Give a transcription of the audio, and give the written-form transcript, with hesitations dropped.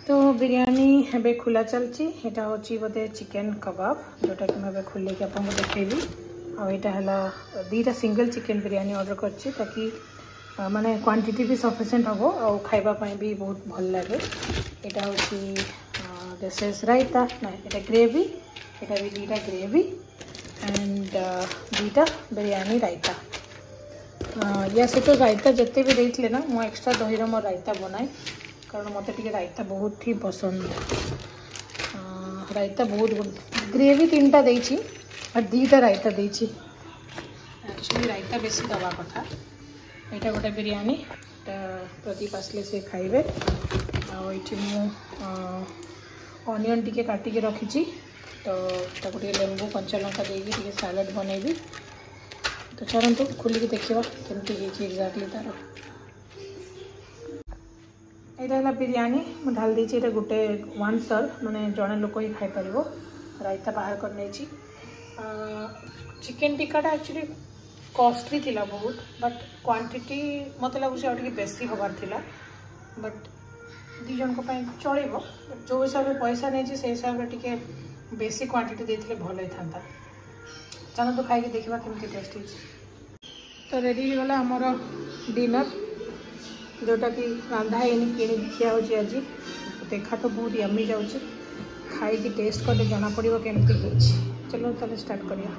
तो बिरयानी एबे खुला चलची एटा होची बोधे चिकन कबाब जोटा कि मैं खोल के आपको देखेबी आ एटा हला दीटा सिंगल चिकन बिरयानी ऑर्डर करची ताकि माने क्वांटिटी भी सफिशिएंट हबो और खाइबा पई भी बहुत भल लागे। एटा होची दिस इज रायता ना एटा ग्रेवी एटा भी दीटा ग्रेवी एंड दीटा बिरयानी रायता या से तो रायता जिते भी देइतले ना मो एक्स्ट्रा दही रो मो रायता बनाए कारण मत टे रायता बहुत ही पसंद। रायता बहुत ग्रेवी 3टा देछि और 2टा रायता देछि एक्चुअली रायता बेसी दवा कथा। एटा गोटे बिरयानी प्रदीप आसले से खाइबे आठी मु अनियन टिके काटिके रखी तो ताको लेंबू कंचा लंका देकी सालाड बनैबी। तो चलते खोलिक देखा केमती एक्जाक्टली तार यहाँ बिरयानी मुझे ढाल दी गोटे 1 सर्व माने जड़े लोक ही खाई पार रायता बाहर कर नहीं। चिकेन टिक्काटा एक्चुअली कॉस्टली थिला बहुत बट क्वांटिटी मत लगुच बेसी हबार थिला बट 2 जन चलो जो हिसाब से पैसा नहीं से हिसाब से टिके बेसी क्वांटिटी देते भल होता। चलो तो खाई देखा केमती टेस्ट तो रेडी हो गला आमर डिनर जोटा कि रंधा है कि खिया हो आज देखा तो बहुत यमी जाऊँ खाई टेस्ट कले जना पड़ो केमती। चलो ताले स्टार्ट करिया।